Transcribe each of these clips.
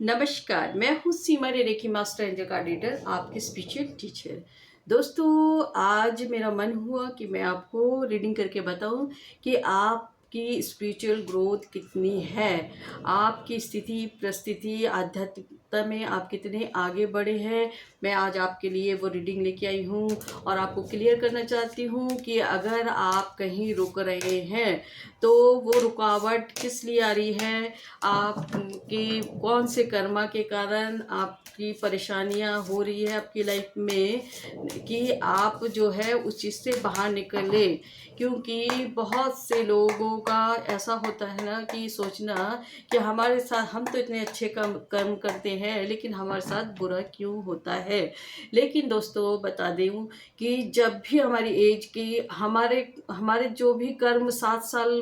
नमस्कार, मैं हूँ सीमा रेकी मास्टर एंजल कोऑर्डिनेटर, आपकी स्पिरिचुअल टीचर। दोस्तों, आज मेरा मन हुआ कि मैं आपको रीडिंग करके बताऊं कि आपकी स्पिरिचुअल ग्रोथ कितनी है, आपकी स्थिति परिस्थिति आध्यात्मिकता में आप कितने आगे बढ़े हैं। मैं आज आपके लिए वो रीडिंग लेके आई हूँ और आपको क्लियर करना चाहती हूँ कि अगर आप कहीं रुक रहे हैं तो वो रुकावट किस लिए आ रही है, आपके कौन से कर्मा के कारण आपकी परेशानियां हो रही है आपकी लाइफ में, कि आप जो है उस चीज़ से बाहर निकले। क्योंकि बहुत से लोगों का ऐसा होता है ना कि सोचना कि हमारे साथ, हम तो इतने अच्छे कर्म करते हैं लेकिन हमारे साथ बुरा क्यों होता है। लेकिन दोस्तों, बता दूं कि जब भी हमारी एज की हमारे हमारे जो भी कर्म 7 साल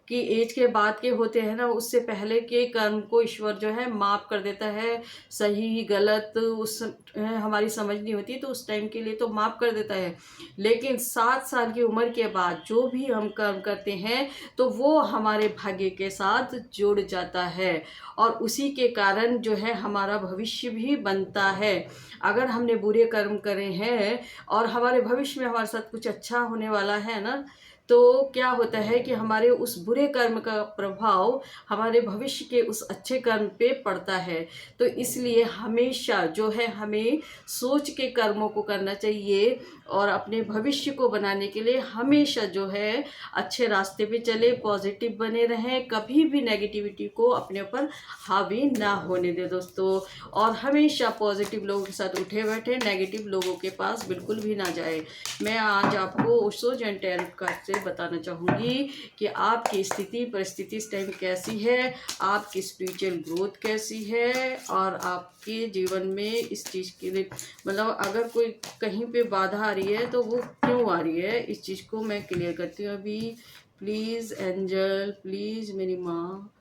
की एज के बाद के होते हैं ना, उससे पहले के कर्म को ईश्वर जो है माफ़ कर देता है। सही गलत उस हमारी समझ नहीं होती तो उस टाइम के लिए तो माफ़ कर देता है। लेकिन 7 साल की उम्र के बाद जो भी हम कर्म करते हैं तो वो हमारे भाग्य के साथ जुड़ जाता है और उसी के कारण जो है हमारा भविष्य भी बनता है। अगर हमने बुरे कर्म करे हैं और हमारे भविष्य में हमारे साथ कुछ अच्छा होने वाला है ना, तो क्या होता है कि हमारे उस बुरे कर्म का प्रभाव हमारे भविष्य के उस अच्छे कर्म पे पड़ता है। तो इसलिए हमेशा जो है हमें सोच के कर्मों को करना चाहिए और अपने भविष्य को बनाने के लिए हमेशा जो है अच्छे रास्ते पे चले, पॉजिटिव बने रहें, कभी भी नेगेटिविटी को अपने ऊपर हावी ना होने दे दोस्तों। और हमेशा पॉजिटिव लोगों के साथ उठे बैठे, नेगेटिव लोगों के पास बिल्कुल भी ना जाए। मैं आज आपको ओशो एंड टैरो कार्ड से बताना चाहूँगी कि आपकी स्थिति परिस्थिति इस टाइम कैसी है, आपकी स्पिरिचुअल ग्रोथ कैसी है और आपके जीवन में इस चीज़ के लिए मतलब अगर कोई कहीं पे बाधा आ रही है तो वो क्यों आ रही है, इस चीज़ को मैं क्लियर करती हूँ अभी। प्लीज़ एंजल, प्लीज़ मेरी माँ,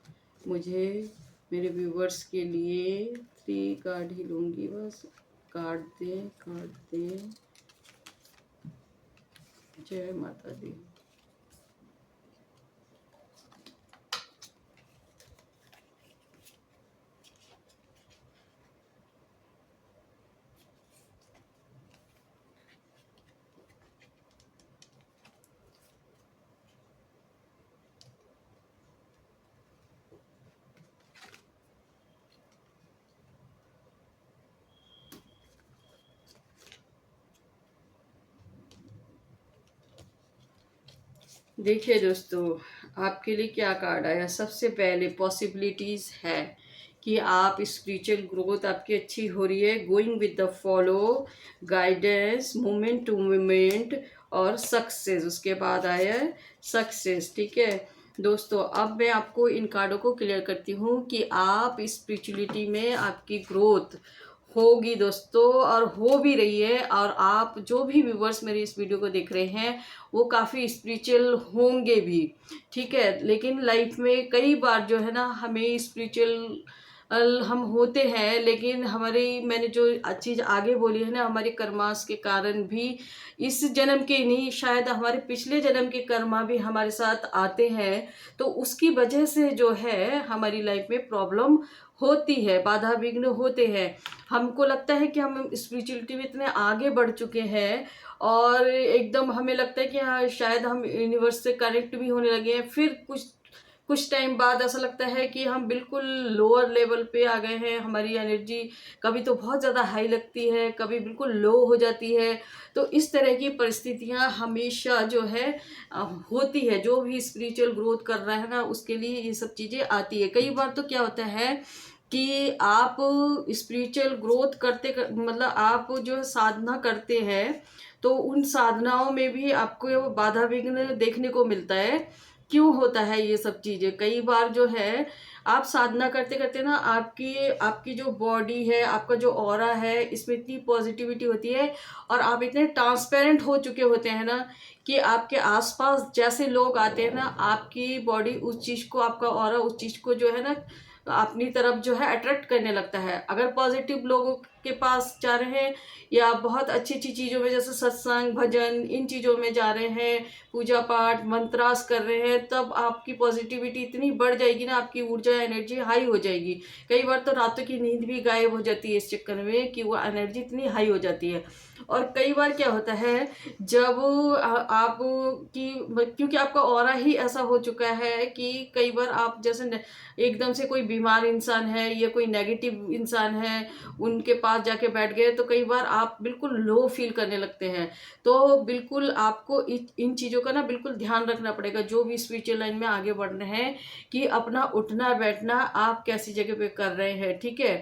मुझे मेरे व्यूवर्स के लिए 3 कार्ड ही लूँगी बस। कार्ड दें, कार्ड दें। जय माता दी। देखिए दोस्तों, आपके लिए क्या कार्ड आया। सबसे पहले पॉसिबिलिटीज़ है कि आप स्पिरिचुअल ग्रोथ आपकी अच्छी हो रही है, going with the follow, guidance, moment to moment और सक्सेस। उसके बाद आया है सक्सेस। ठीक है दोस्तों, अब मैं आपको इन कार्डों को क्लियर करती हूँ कि आप स्पिरिचुअलिटी में आपकी ग्रोथ होगी दोस्तों, और हो भी रही है। और आप जो भी व्यूवर्स मेरी इस वीडियो को देख रहे हैं वो काफ़ी स्पिरिचुअल होंगे भी। ठीक है, लेकिन लाइफ में कई बार जो है ना हमें स्पिरिचुअल हम होते हैं, लेकिन हमारी मैंने जो चीज़ आगे बोली है ना, हमारे कर्मास के कारण भी इस जन्म के नहीं, शायद हमारे पिछले जन्म के कर्मा भी हमारे साथ आते हैं। तो उसकी वजह से जो है हमारी लाइफ में प्रॉब्लम होती है, बाधा विघ्न होते हैं। हमको लगता है कि हम स्पिरिचुअलिटी में इतने आगे बढ़ चुके हैं और एकदम हमें लगता है कि हाँ शायद हम यूनिवर्स से कनेक्ट भी होने लगे हैं। फिर कुछ कुछ टाइम बाद ऐसा लगता है कि हम बिल्कुल लोअर लेवल पे आ गए हैं। हमारी एनर्जी कभी तो बहुत ज़्यादा हाई लगती है, कभी बिल्कुल लो हो जाती है। तो इस तरह की परिस्थितियां हमेशा जो है होती है। जो भी स्पिरिचुअल ग्रोथ कर रहा है ना, उसके लिए ये सब चीज़ें आती है। कई बार तो क्या होता है कि आप स्पिरिचुअल ग्रोथ मतलब आप जो साधना करते हैं तो उन साधनाओं में भी आपको बाधा विघ्न देखने को मिलता है। क्यों होता है ये सब चीज़ें? कई बार जो है आप साधना करते करते ना आपकी आपकी जो बॉडी है, आपका जो ऑरा है, इसमें इतनी पॉजिटिविटी होती है और आप इतने ट्रांसपेरेंट हो चुके होते हैं ना कि आपके आसपास जैसे लोग आते हैं ना, आपकी बॉडी उस चीज़ को, आपका ऑरा उस चीज़ को जो है ना अपनी तरफ जो है अट्रैक्ट करने लगता है। अगर पॉजिटिव लोगों के पास जा रहे हैं या आप बहुत अच्छी अच्छी चीज़ों में जैसे सत्संग भजन इन चीज़ों में जा रहे हैं, पूजा पाठ मंत्रास कर रहे हैं, तब आपकी पॉजिटिविटी इतनी बढ़ जाएगी ना, आपकी ऊर्जा एनर्जी हाई हो जाएगी। कई बार तो रातों की नींद भी गायब हो जाती है इस चक्कर में कि वो एनर्जी इतनी हाई हो जाती है। और कई बार क्या होता है जब आप की क्योंकि आपका ऑरा ही ऐसा हो चुका है कि कई बार आप जैसे एकदम से कोई बीमार इंसान है या कोई नेगेटिव इंसान है उनके पास जाके बैठ गए तो कई बार आप बिल्कुल लो फील करने लगते हैं। तो बिल्कुल आपको इन चीज़ों का ना बिल्कुल ध्यान रखना पड़ेगा जो भी स्पिरिचुअल लाइन में आगे बढ़ रहे हैं कि अपना उठना बैठना आप कैसी जगह पे कर रहे हैं। ठीक है,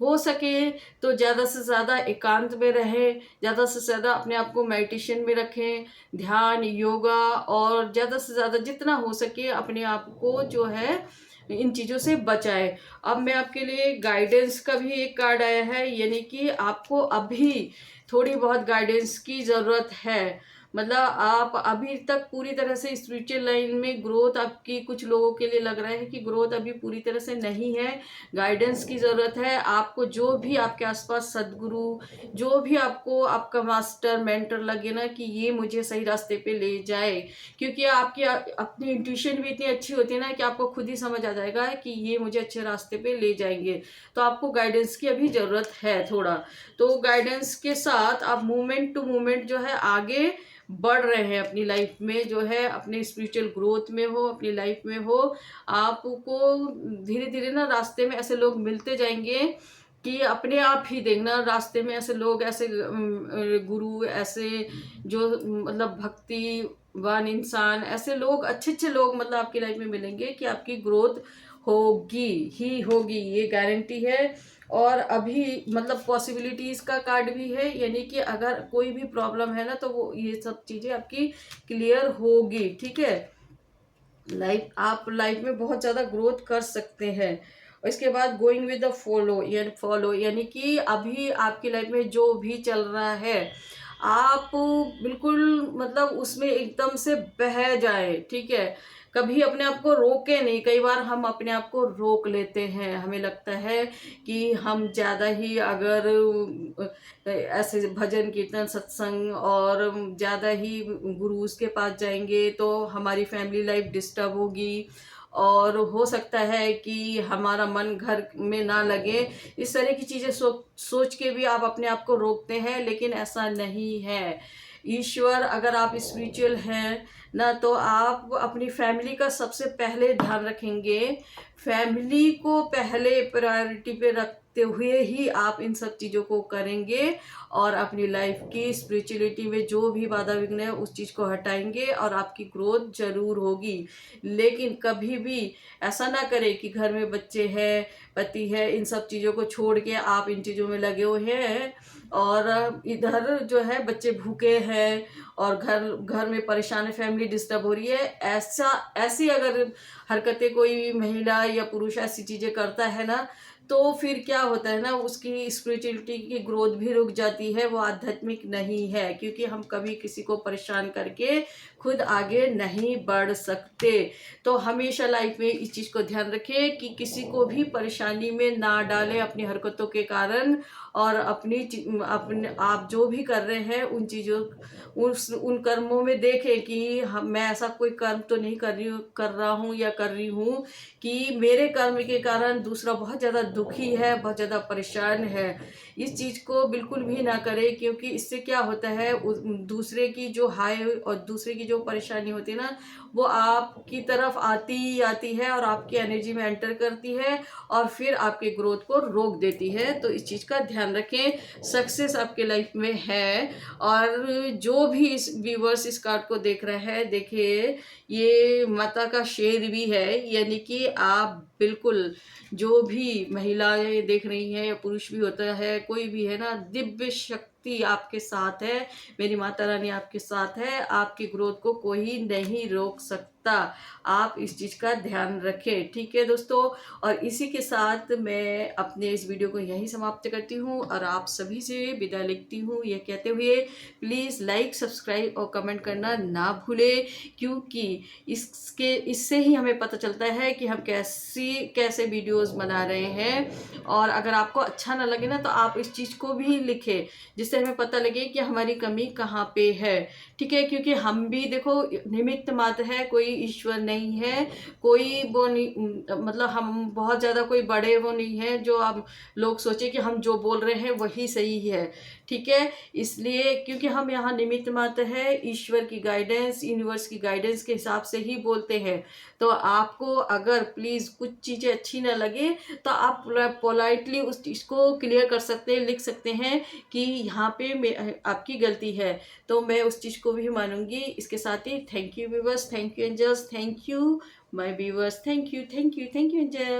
हो सके तो ज़्यादा से ज़्यादा एकांत में रहें, ज़्यादा से ज़्यादा अपने आप को मेडिटेशन में रखें, ध्यान योगा, और ज़्यादा से ज़्यादा जितना हो सके अपने आप को जो है इन चीज़ों से बचाएं। अब मैं आपके लिए गाइडेंस का भी एक कार्ड आया है, यानी कि आपको अभी थोड़ी बहुत गाइडेंस की ज़रूरत है। मतलब आप अभी तक पूरी तरह से स्पिरिचुअल लाइन में ग्रोथ आपकी, कुछ लोगों के लिए लग रहा है कि ग्रोथ अभी पूरी तरह से नहीं है, गाइडेंस की ज़रूरत है आपको। जो भी आपके आसपास सदगुरु, जो भी आपको आपका मास्टर मेंटर लगे ना कि ये मुझे सही रास्ते पे ले जाए, क्योंकि आपकी अपनी इंट्यूशन भी इतनी अच्छी होती है ना कि आपको खुद ही समझ आ जाएगा कि ये मुझे अच्छे रास्ते पे ले जाएंगे। तो आपको गाइडेंस की अभी ज़रूरत है थोड़ा। तो गाइडेंस के साथ आप मूवमेंट टू मूवमेंट जो है आगे बढ़ रहे हैं अपनी लाइफ में, जो है अपने स्पिरिचुअल ग्रोथ में हो, अपनी लाइफ में हो। आपको धीरे धीरे ना रास्ते में ऐसे लोग मिलते जाएंगे कि अपने आप ही देखना रास्ते में ऐसे लोग, ऐसे गुरु, ऐसे जो मतलब भक्तिवान इंसान, ऐसे लोग, अच्छे अच्छे लोग मतलब आपकी लाइफ में मिलेंगे कि आपकी ग्रोथ होगी ही होगी, ये गारंटी है। और अभी मतलब पॉसिबिलिटीज का कार्ड भी है, यानी कि अगर कोई भी प्रॉब्लम है ना तो वो ये सब चीजें आपकी क्लियर होगी। ठीक है, आप लाइफ में बहुत ज़्यादा ग्रोथ कर सकते हैं। और इसके बाद गोइंग विद द फॉलो यानी कि अभी आपकी लाइफ में जो भी चल रहा है आप बिल्कुल मतलब उसमें एकदम से बह जाए। ठीक है, कभी अपने आप को रोके नहीं। कई बार हम अपने आप को रोक लेते हैं, हमें लगता है कि हम ज़्यादा ही अगर ऐसे भजन कीर्तन सत्संग और ज़्यादा ही गुरुज के पास जाएंगे तो हमारी फैमिली लाइफ डिस्टर्ब होगी और हो सकता है कि हमारा मन घर में ना लगे। इस तरह की चीज़ें सोच के भी आप अपने आप को रोकते हैं, लेकिन ऐसा नहीं है। ईश्वर, अगर आप स्पिरिचुअल हैं ना तो आप अपनी फैमिली का सबसे पहले ध्यान रखेंगे। फैमिली को पहले प्रायोरिटी पे रखते हुए ही आप इन सब चीज़ों को करेंगे और अपनी लाइफ की स्पिरिचुअलिटी में जो भी बाधा विघ्न है उस चीज़ को हटाएंगे और आपकी ग्रोथ जरूर होगी। लेकिन कभी भी ऐसा ना करें कि घर में बच्चे हैं, पति है, इन सब चीज़ों को छोड़ के आप इन चीज़ों में लगे हुए हैं और इधर जो है बच्चे भूखे हैं और घर में परेशान है, फैमिली डिस्टर्ब हो रही है। ऐसी अगर हरकतें कोई महिला या पुरुष ऐसी चीज़ें करता है ना तो फिर क्या होता है ना, उसकी स्पिरिचुअलिटी की ग्रोथ भी रुक जाती है, वो आध्यात्मिक नहीं है, क्योंकि हम कभी किसी को परेशान करके खुद आगे नहीं बढ़ सकते। तो हमेशा लाइफ में इस चीज़ को ध्यान रखें कि किसी को भी परेशानी में ना डालें अपनी हरकतों के कारण, और अपने आप जो भी कर रहे हैं उन चीज़ों उन कर्मों में देखें कि मैं ऐसा कोई कर्म तो नहीं कर रहा हूँ या कर रही हूँ कि मेरे कर्म के कारण दूसरा बहुत ज़्यादा दुखी है, बहुत ज़्यादा परेशान है। इस चीज़ को बिल्कुल भी ना करें, क्योंकि इससे क्या होता है दूसरे की जो हाय और दूसरे की जो परेशानी होती है ना वो आपकी तरफ आती ही आती है और आपकी एनर्जी में एंटर करती है और फिर आपके ग्रोथ को रोक देती है। तो इस चीज़ का ध्यान रखें। सक्सेस आपके लाइफ में है। और जो भी इस व्यूवर्स इस कार्ड को देख रहे हैं, देखिए ये माता का शेर भी है, यानी कि आप बिल्कुल जो भी महिलाएं देख रही हैं या पुरुष भी होता है, कोई भी है ना, दिव्य शक्ति आपके साथ है। मेरी माता रानी आपके साथ है, आपकी ग्रोथ को कोई नहीं रोक सकता। सकता। आप इस चीज़ का ध्यान रखें, ठीक है दोस्तों। और इसी के साथ मैं अपने इस वीडियो को यहीं समाप्त करती हूँ और आप सभी से विदा लेती हूँ, यह कहते हुए प्लीज़ लाइक, सब्सक्राइब और कमेंट करना ना भूलें, क्योंकि इससे ही हमें पता चलता है कि हम कैसे वीडियोस बना रहे हैं। और अगर आपको अच्छा ना लगे ना, तो आप इस चीज़ को भी लिखें, जिससे हमें पता लगे कि हमारी कमी कहाँ पे है, ठीक है। क्योंकि हम भी देखो निमित्त मात्र है, कोई ईश्वर नहीं है, कोई वो नहीं, मतलब हम बहुत ज़्यादा कोई बड़े वो नहीं है जो अब लोग सोचे कि हम जो बोल रहे हैं वही सही है, ठीक है। इसलिए क्योंकि हम यहाँ निमित्त मात्र है, ईश्वर की गाइडेंस, यूनिवर्स की गाइडेंस के हिसाब से ही बोलते हैं। तो आपको अगर प्लीज़ कुछ चीज़ें अच्छी ना लगे, तो आप पोलाइटली उस चीज़ को क्लियर कर सकते हैं, लिख सकते हैं कि यहाँ पे आपकी गलती है, तो मैं उस चीज़ को भी मानूंगी। इसके साथ ही thank you viewers, thank you angels, thank you my viewers, thank you, thank you, thank you angel.